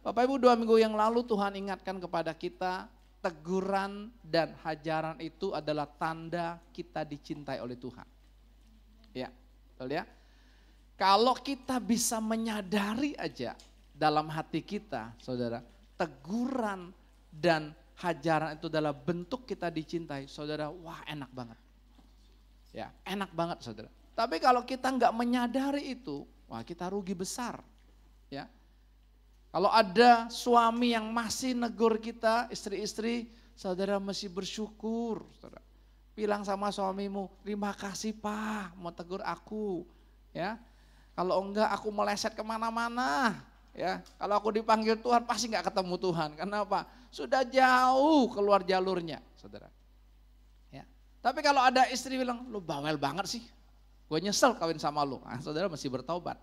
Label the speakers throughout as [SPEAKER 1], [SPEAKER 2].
[SPEAKER 1] Bapak Ibu, 2 minggu yang lalu Tuhan ingatkan kepada kita, teguran dan hajaran itu adalah tanda kita dicintai oleh Tuhan. Ya, betul ya. Kalau kita bisa menyadari aja dalam hati kita, saudara, teguran dan hajaran itu adalah bentuk kita dicintai, saudara, wah enak banget. Ya, enak banget saudara. Tapi kalau kita nggak menyadari itu, wah kita rugi besar. Ya, kalau ada suami yang masih negur kita, istri-istri, saudara mesti bersyukur. Saudara. Bilang sama suamimu, terima kasih Pak, mau tegur aku. Ya, kalau enggak aku meleset kemana-mana. Ya, kalau aku dipanggil Tuhan pasti nggak ketemu Tuhan. Kenapa? Sudah jauh keluar jalurnya, saudara. Ya. Tapi kalau ada istri bilang, lu bawel banget sih, gue nyesel kawin sama lu. Nah, saudara mesti bertobat.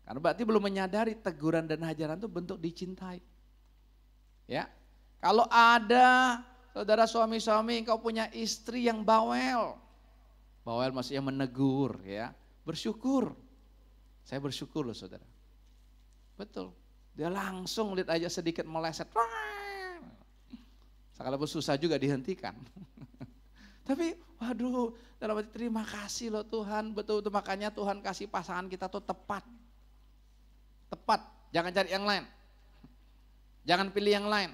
[SPEAKER 1] Karena berarti belum menyadari teguran dan hajaran itu bentuk dicintai. Ya, kalau ada saudara suami-suami engkau punya istri yang bawel, bawel maksudnya menegur, ya, bersyukur. Saya bersyukur loh saudara. Betul, dia langsung lihat aja sedikit meleset, sekalipun susah juga dihentikan. Tapi waduh, dalam arti terima kasih loh Tuhan, betul-betul makanya Tuhan kasih pasangan kita tuh tepat. Tepat, jangan cari yang lain. Jangan pilih yang lain.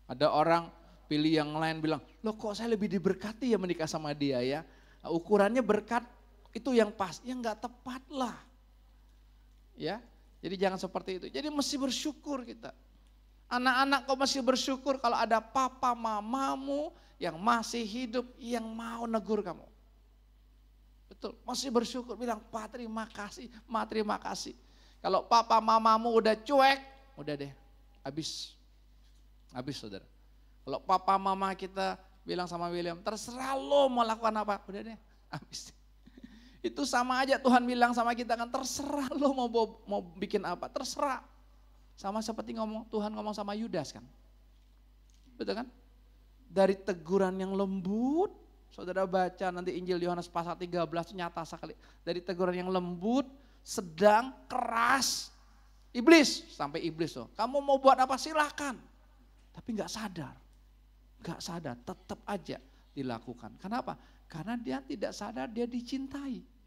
[SPEAKER 1] Ada orang pilih yang lain bilang, loh kok saya lebih diberkati ya menikah sama dia ya. Nah, ukurannya berkat itu yang pas, ya enggak tepat lah. Ya. Jadi jangan seperti itu. Jadi mesti bersyukur kita. Anak-anak kau mesti bersyukur kalau ada papa mamamu yang masih hidup yang mau negur kamu. Betul, mesti bersyukur bilang Pak terima kasih, Ma terima kasih. Kalau papa mamamu udah cuek, udah deh habis. Habis saudara. Kalau papa mama kita bilang sama William, terserah lo mau lakukan apa, udah deh habis. Itu sama aja Tuhan bilang sama kita kan, terserah lo mau bikin apa, terserah. Sama seperti Tuhan ngomong sama Yudas kan. Betul kan? Dari teguran yang lembut, saudara baca nanti Injil Yohanes pasal 13 nyata sekali. Dari teguran yang lembut, sedang, keras, iblis, sampai iblis loh. Kamu mau buat apa silakan. Tapi gak sadar, tetap aja dilakukan. Kenapa? Karena dia tidak sadar dia dicintai.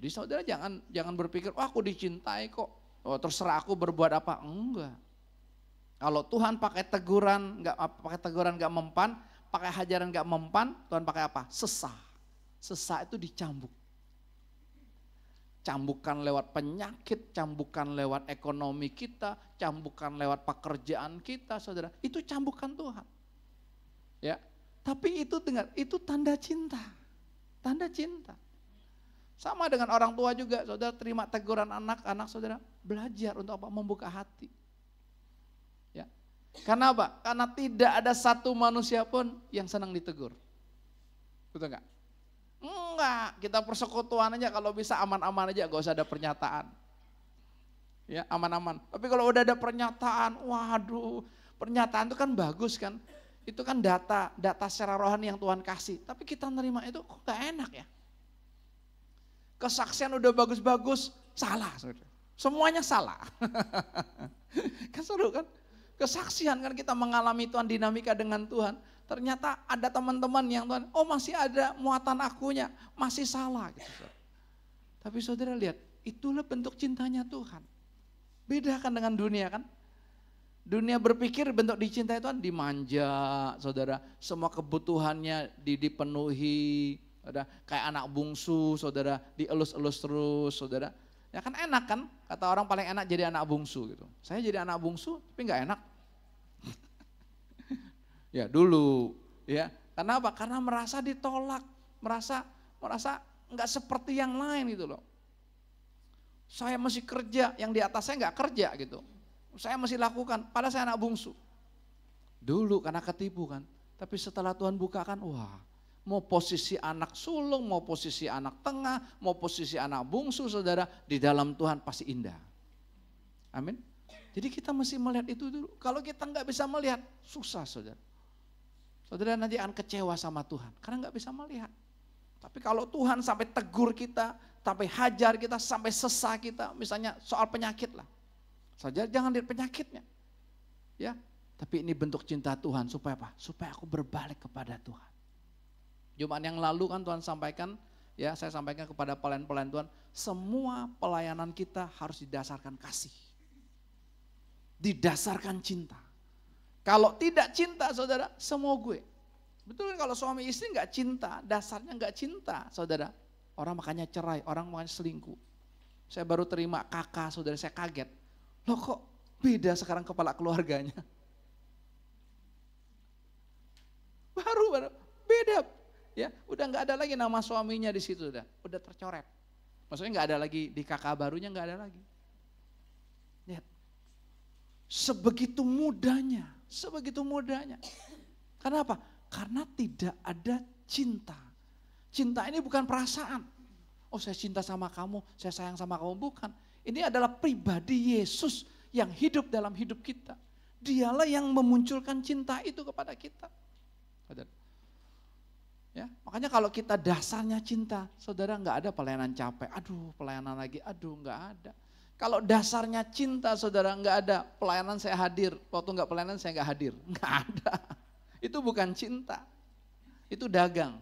[SPEAKER 1] Jadi saudara jangan berpikir, wah aku dicintai kok, oh, terserah aku berbuat apa. Enggak. Kalau Tuhan pakai teguran nggak mempan, pakai hajaran nggak mempan, Tuhan pakai apa? Sesah. Sesah itu dicambuk. Cambukan lewat penyakit, cambukan lewat ekonomi kita, cambukan lewat pekerjaan kita, saudara. Itu cambukan Tuhan. Ya, tapi itu dengar, itu tanda cinta. Tanda cinta. Sama dengan orang tua juga, saudara terima teguran anak-anak saudara, belajar untuk apa? Membuka hati. Ya. Karena apa? Karena tidak ada satu manusia pun yang senang ditegur. Betul enggak? Enggak, kita persekutuan aja kalau bisa aman-aman aja, gak usah ada pernyataan. Ya, aman-aman. Tapi kalau udah ada pernyataan, waduh, pernyataan itu kan bagus kan. Itu kan data secara rohani yang Tuhan kasih. Tapi kita nerima itu kok gak enak ya. Kesaksian udah bagus-bagus, salah. Semuanya salah. Kan seru kan? Kesaksian kan kita mengalami Tuhan, dinamika dengan Tuhan. Ternyata ada teman-teman yang Tuhan, oh masih ada muatan akunya, masih salah. Gitu. Tapi saudara lihat, itulah bentuk cintanya Tuhan. Beda kan dengan dunia kan? Dunia berpikir bentuk dicintai Tuhan dimanja, saudara. Semua kebutuhannya dipenuhi. Saudara, kayak anak bungsu, saudara, dielus-elus terus, saudara. Ya kan enak kan, kata orang paling enak jadi anak bungsu gitu. Saya jadi anak bungsu tapi gak enak. Ya dulu, ya. Kenapa? Karena merasa ditolak, merasa gak seperti yang lain gitu loh. Saya mesti kerja, yang di atas saya gak kerja gitu. Saya mesti lakukan, padahal saya anak bungsu. Dulu karena ketipu kan, tapi setelah Tuhan bukakan, wah. Mau posisi anak sulung, mau posisi anak tengah, mau posisi anak bungsu saudara, di dalam Tuhan pasti indah. Amin. Jadi kita mesti melihat itu dulu. Kalau kita nggak bisa melihat, susah saudara. Saudara nanti akan kecewa sama Tuhan, karena nggak bisa melihat. Tapi kalau Tuhan sampai tegur kita, sampai hajar kita, sampai sesah kita, misalnya soal penyakit lah. Saudara jangan lihat penyakitnya. Ya, tapi ini bentuk cinta Tuhan supaya apa? Supaya aku berbalik kepada Tuhan. Jumat yang lalu kan Tuhan sampaikan, ya saya sampaikan kepada pelayan-pelayan Tuhan, semua pelayanan kita harus didasarkan kasih. Didasarkan cinta. Kalau tidak cinta saudara, semua gue. Betul kan kalau suami istri gak cinta, dasarnya gak cinta saudara. Orang makanya cerai, orang makanya selingkuh. Saya baru terima kakak saudara, saya kaget. Loh kok beda sekarang kepala keluarganya. Baru beda. Ya, udah nggak ada lagi nama suaminya di situ udah tercoret. Maksudnya nggak ada lagi di kakak barunya nggak ada lagi. Lihat, sebegitu mudahnya. Kenapa? Karena tidak ada cinta. Cinta ini bukan perasaan. Oh saya cinta sama kamu, saya sayang sama kamu, bukan. Ini adalah pribadi Yesus yang hidup dalam hidup kita. Dialah yang memunculkan cinta itu kepada kita. Ya, makanya kalau kita dasarnya cinta, saudara nggak ada pelayanan capek, aduh pelayanan lagi, aduh nggak ada. Kalau dasarnya cinta saudara nggak ada, pelayanan saya hadir, waktu nggak pelayanan saya nggak hadir, nggak ada. Itu bukan cinta, itu dagang.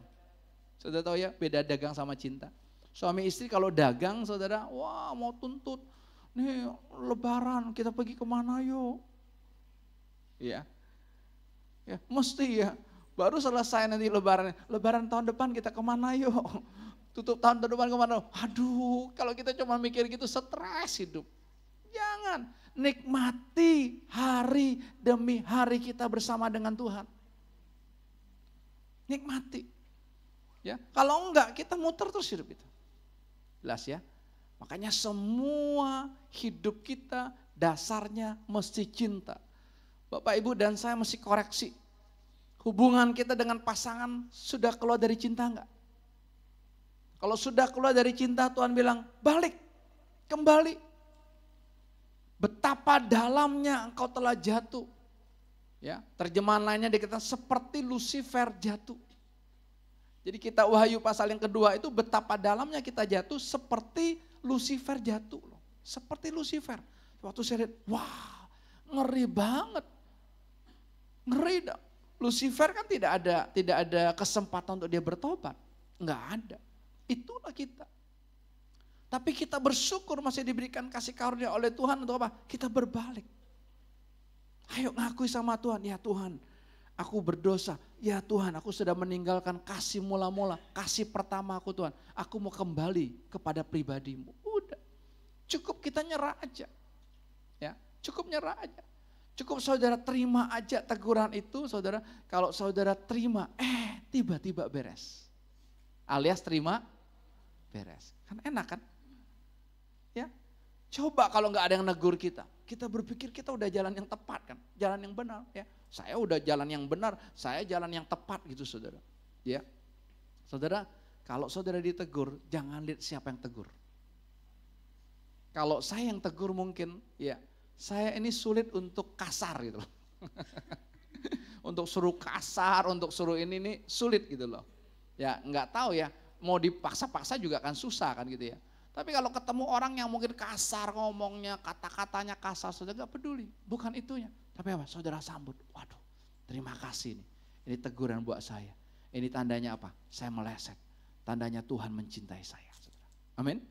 [SPEAKER 1] Saudara tahu ya beda dagang sama cinta. Suami istri kalau dagang saudara, wah mau tuntut, nih lebaran kita pergi kemana yuk. Ya, mesti ya. Baru selesai nanti lebaran tahun depan kita kemana yuk. Tutup tahun depan kemana. Aduh kalau kita cuma mikir gitu stres hidup. Jangan, nikmati hari demi hari kita bersama dengan Tuhan. Nikmati. Ya, kalau enggak kita muter terus hidup itu. Jelas ya. Makanya semua hidup kita dasarnya mesti cinta. Bapak Ibu dan saya mesti koreksi. Hubungan kita dengan pasangan sudah keluar dari cinta enggak? Kalau sudah keluar dari cinta Tuhan bilang balik, kembali. Betapa dalamnya engkau telah jatuh. Ya, terjemahan lainnya dikatakan seperti Lucifer jatuh. Jadi kita Wahyu pasal yang kedua itu betapa dalamnya kita jatuh seperti Lucifer jatuh. Seperti Lucifer. Waktu saya lihat, wah ngeri banget. Ngeri dong. Lucifer kan tidak ada kesempatan untuk dia bertobat. Enggak ada. Itulah kita. Tapi kita bersyukur masih diberikan kasih karunia oleh Tuhan untuk apa? Kita berbalik. Ayo ngakui sama Tuhan, ya Tuhan aku berdosa. Ya Tuhan aku sudah meninggalkan kasih mula-mula, kasih pertama aku Tuhan. Aku mau kembali kepada pribadimu. Udah, cukup kita nyerah aja. Ya, cukup nyerah aja. Cukup saudara terima aja teguran itu saudara. Kalau saudara terima, tiba-tiba beres. Alias terima, beres. Kan enak kan? Ya, coba kalau nggak ada yang negur kita. Kita berpikir kita udah jalan yang tepat kan. Jalan yang benar ya. Saya udah jalan yang benar, saya jalan yang tepat gitu saudara. Ya, saudara kalau saudara ditegur jangan lihat siapa yang tegur. Kalau saya yang tegur mungkin ya. Saya ini sulit untuk kasar gitu loh. Untuk suruh kasar, untuk suruh ini nih sulit gitu loh. Ya nggak tahu ya, mau dipaksa-paksa juga kan susah kan gitu ya. Tapi kalau ketemu orang yang mungkin kasar ngomongnya, kata-katanya kasar, saudara nggak peduli. Bukan itunya. Tapi apa? Saudara sambut, waduh terima kasih nih. Ini teguran buat saya. Ini tandanya apa? Saya meleset. Tandanya Tuhan mencintai saya. Saudara. Amin.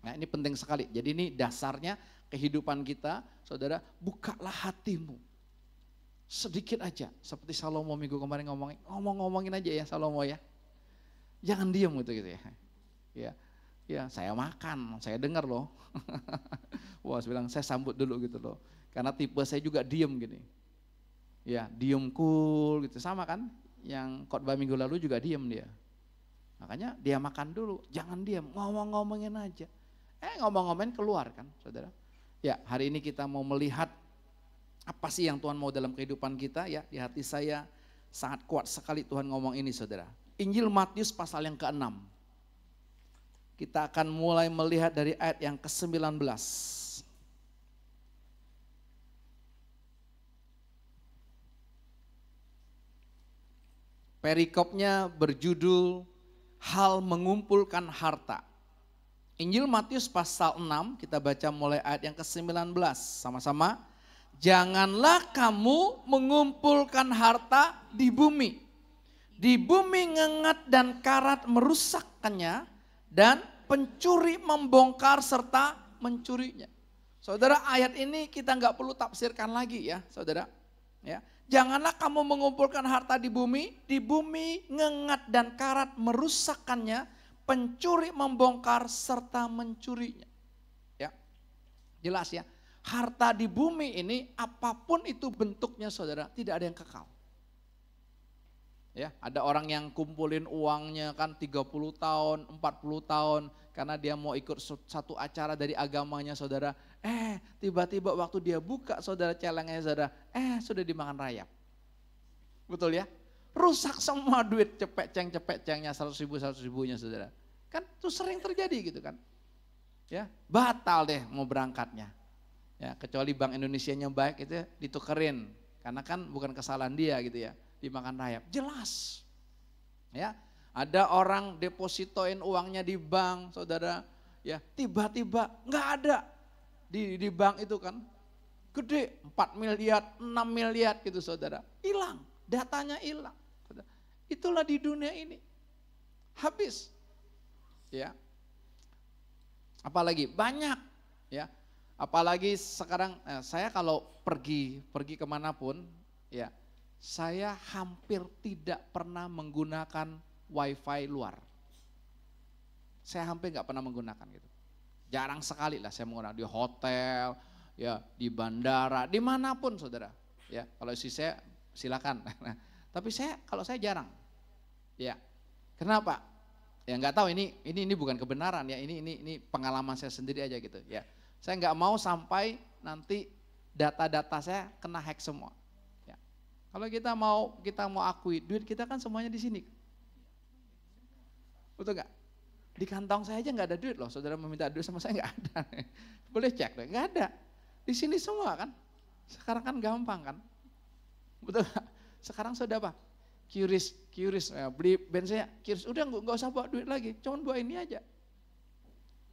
[SPEAKER 1] Nah ini penting sekali. Jadi ini dasarnya kehidupan kita, saudara, bukalah hatimu. Sedikit aja, seperti Salomo minggu kemarin ngomongin aja ya Salomo ya. Jangan diam gitu ya. Ya, saya makan, saya dengar loh. Wah, saya bilang saya sambut dulu gitu loh. Karena tipe saya juga diam gini. Ya, diam cool gitu sama kan? Yang khotbah minggu lalu juga diam dia. Makanya dia makan dulu, jangan diam, ngomongin aja. Ngomong-ngomongin keluar kan, saudara. Ya, hari ini kita mau melihat apa sih yang Tuhan mau dalam kehidupan kita ya. Di hati saya sangat kuat sekali Tuhan ngomong ini saudara. Injil Matius pasal yang ke-6. Kita akan mulai melihat dari ayat yang ke-19. Perikopnya berjudul hal mengumpulkan harta. Injil Matius pasal 6, kita baca mulai ayat yang ke-19 sama-sama. Janganlah kamu mengumpulkan harta di bumi. Di bumi ngengat dan karat merusakkannya dan pencuri membongkar serta mencurinya. Saudara, ayat ini kita nggak perlu tafsirkan lagi ya, saudara. Ya, janganlah kamu mengumpulkan harta di bumi ngengat dan karat merusakkannya, pencuri membongkar serta mencurinya. Ya, jelas ya. Harta di bumi ini apapun itu bentuknya saudara, tidak ada yang kekal. Ya, ada orang yang kumpulin uangnya kan 30 tahun, 40 tahun karena dia mau ikut satu acara dari agamanya saudara. Tiba-tiba waktu dia buka saudara celengnya saudara, sudah dimakan rayap. Betul ya? Rusak semua duit cepek-cengnya 100 ribunya saudara. Kan itu sering terjadi gitu kan. Ya, batal deh mau berangkatnya. Ya, kecuali Bank Indonesianya baik itu ditukerin. Karena kan bukan kesalahan dia gitu ya. Dimakan rayap. Jelas. Ya, ada orang depositoin uangnya di bank, saudara. Ya, tiba-tiba nggak ada di bank itu kan. Gede, 4 miliar, 6 miliar gitu saudara. Hilang, datanya hilang. Itulah di dunia ini. Habis. Ya. Apalagi banyak ya. Apalagi sekarang saya kalau pergi kemanapun ya, saya hampir tidak pernah menggunakan wifi luar. Saya hampir nggak pernah menggunakan gitu. Jarang sekali lah saya menggunakan di hotel, ya di bandara, dimanapun saudara. Ya kalau isi saya silakan. Tapi kalau saya jarang. Ya kenapa? Ya nggak tahu ini bukan kebenaran ya. Ini pengalaman saya sendiri aja gitu ya. Saya nggak mau sampai nanti data-data saya kena hack semua. Ya. Kalau kita mau akui duit kita kan semuanya di sini. Betul nggak? Di kantong saya aja nggak ada duit loh. Saudara meminta duit sama saya nggak ada. Boleh cek deh, nggak ada. Di sini semua kan. Sekarang kan gampang kan. Betul nggak? Sekarang sudah apa? QRIS, ya, beli bensinnya, QRIS. Udah nggak usah bawa duit lagi, cuman bawa ini aja.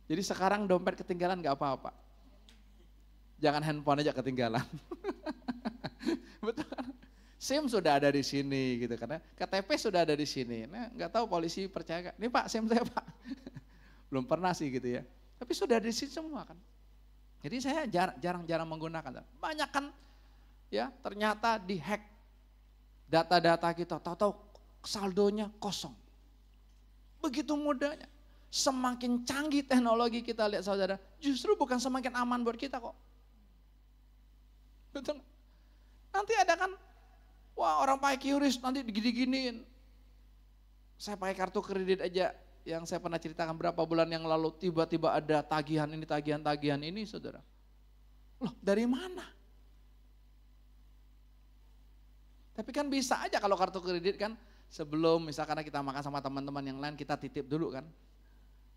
[SPEAKER 1] Jadi sekarang dompet ketinggalan gak apa-apa. Jangan handphone aja ketinggalan. Betul kan? SIM sudah ada di sini gitu karena KTP sudah ada di sini. Nah, nggak tahu polisi percaya gak? Ini Pak, SIM saya Pak. Belum pernah sih gitu ya. Tapi sudah di sini semua kan. Jadi saya jarang menggunakan. Banyak kan ya ternyata dihack data-data kita. Tahu-tahu saldonya kosong. Begitu mudahnya. Semakin canggih teknologi kita lihat saudara, justru bukan semakin aman buat kita kok. Betul? Nanti ada kan, wah orang pakai QRIS nanti digini-giniin. Saya pakai kartu kredit aja, yang saya pernah ceritakan berapa bulan yang lalu, tiba-tiba ada tagihan ini saudara. Loh dari mana? Tapi kan bisa aja kalau kartu kredit kan, sebelum misalkan kita makan sama teman-teman yang lain, kita titip dulu kan.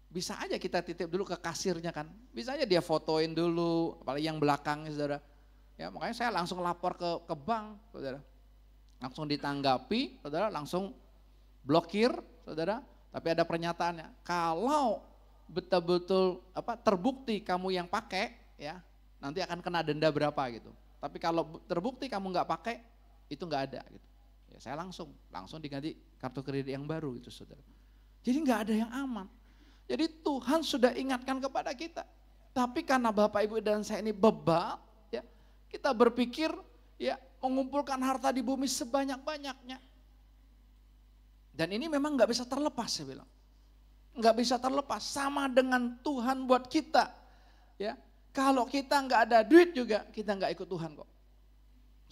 [SPEAKER 1] Bisa aja kita titip dulu ke kasirnya kan. Bisa aja dia fotoin dulu, apalagi yang belakangnya saudara. Ya makanya saya langsung lapor ke bank saudara. Langsung ditanggapi saudara, langsung blokir saudara. Tapi ada pernyataannya, kalau betul-betul terbukti kamu yang pakai ya, nanti akan kena denda berapa gitu. Tapi kalau terbukti kamu nggak pakai, itu nggak ada gitu. Ya saya langsung diganti kartu kredit yang baru gitu saudara. Jadi nggak ada yang aman. Jadi Tuhan sudah ingatkan kepada kita. Tapi karena Bapak Ibu dan saya ini bebal, ya, kita berpikir ya mengumpulkan harta di bumi sebanyak-banyaknya. Dan ini memang nggak bisa terlepas saya bilang. Nggak bisa terlepas, sama dengan Tuhan buat kita. Ya, kalau kita nggak ada duit juga, kita nggak ikut Tuhan kok.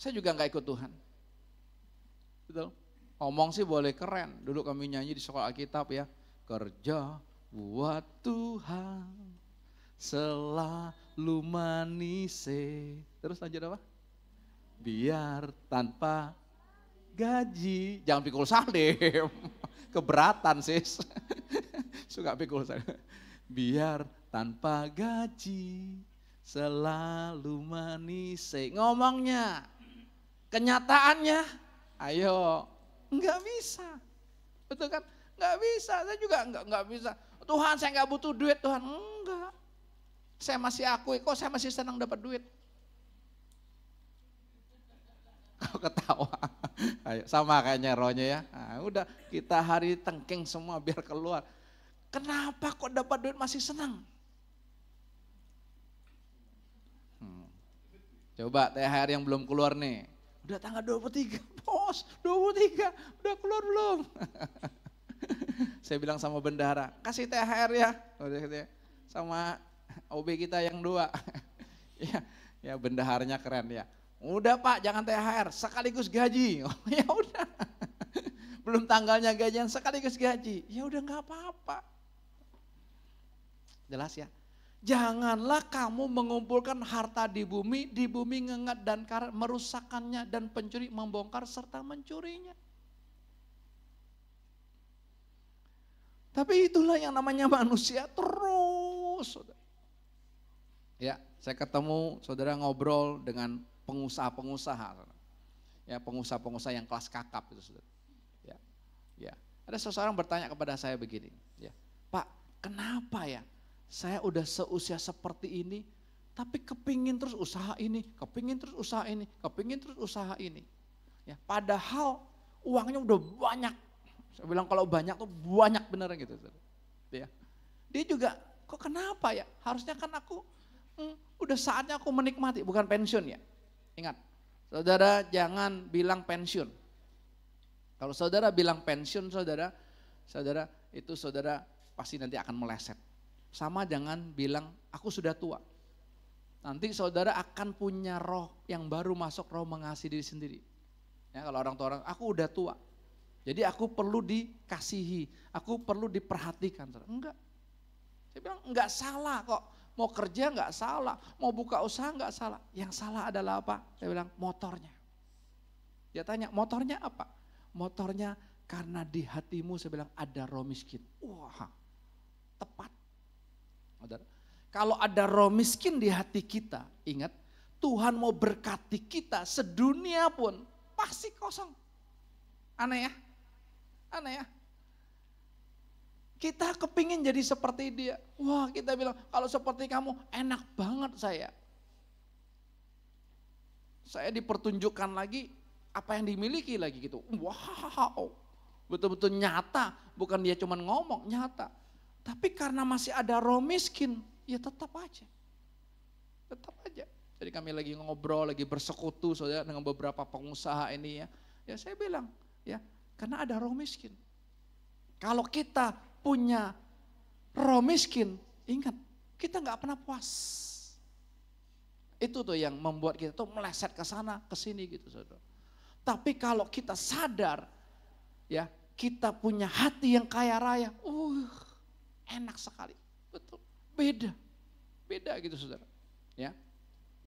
[SPEAKER 1] Saya juga nggak ikut Tuhan. Betul? Ngomong sih boleh keren. Dulu kami nyanyi di sekolah Alkitab ya, kerja buat Tuhan selalu manis. Terus lanjut apa? Biar tanpa gaji. Jangan pikul salib. Keberatan sis. Suka pikul salib. Biar tanpa gaji selalu manis. Ngomongnya. Kenyataannya ayo enggak bisa. Betul kan? Enggak bisa. Saya juga enggak bisa. Tuhan saya nggak butuh duit Tuhan. Enggak. Saya masih akui kok saya masih senang dapat duit. Kau ketawa. Ayo, sama kayaknya rohnya ya. Nah, udah kita hari tengking semua biar keluar. Kenapa kok dapat duit masih senang? Coba THR yang belum keluar nih. Udah tanggal 23, bos, 23, udah keluar belum? Saya bilang sama bendahara, kasih THR ya. Sama OB kita yang 2. Ya bendaharanya keren ya. Udah Pak, jangan THR, sekaligus gaji. Oh, ya udah. Belum tanggalnya gajian, sekaligus gaji. Ya udah nggak apa-apa. Jelas ya? Janganlah kamu mengumpulkan harta di bumi ngengat dan karat, merusakkannya dan pencuri membongkar serta mencurinya. Tapi itulah yang namanya manusia terus. Saudara. Ya, saya ketemu saudara ngobrol dengan pengusaha-pengusaha. Ya, pengusaha-pengusaha yang kelas kakap itu saudara. Ya. Ada seseorang bertanya kepada saya begini, ya. Pak, kenapa ya? Saya udah seusia seperti ini, tapi kepingin terus usaha ini, kepingin terus usaha ini, kepingin terus usaha ini. Ya, padahal uangnya udah banyak. Saya bilang kalau banyak tuh banyak bener gitu. Ya. Dia juga, kok kenapa ya? Harusnya kan aku, udah saatnya aku menikmati, bukan pensiun ya. Ingat, saudara jangan bilang pensiun. Kalau saudara bilang pensiun, saudara itu saudara pasti nanti akan meleset. Sama jangan bilang aku sudah tua. Nanti saudara akan punya roh yang baru masuk, roh mengasihi diri sendiri. Ya, kalau orang tua aku udah tua. Jadi aku perlu dikasihi, aku perlu diperhatikan. Enggak. Saya bilang enggak salah kok. Mau kerja enggak salah, mau buka usaha enggak salah. Yang salah adalah apa? Saya bilang motornya. Dia tanya motornya apa? Motornya karena di hatimu saya bilang ada roh miskin. Wah, tepat. Kalau ada roh miskin di hati kita, ingat Tuhan mau berkati kita sedunia pun pasti kosong. Aneh ya? Aneh ya? Kita kepingin jadi seperti dia. Wah, kita bilang kalau seperti kamu enak banget saya. Saya dipertunjukkan lagi apa yang dimiliki lagi gitu. Wow, betul-betul nyata. Bukan dia cuma ngomong, nyata. Tapi karena masih ada roh miskin, ya tetap aja. Tetap aja. Jadi kami lagi ngobrol, lagi bersekutu saudara dengan beberapa pengusaha ini ya. Ya saya bilang, ya karena ada roh miskin. Kalau kita punya roh miskin, ingat kita nggak pernah puas. Itu tuh yang membuat kita tuh meleset ke sana, ke sini gitu saudara. Tapi kalau kita sadar, ya kita punya hati yang kaya raya, enak sekali, betul, beda gitu saudara. Ya,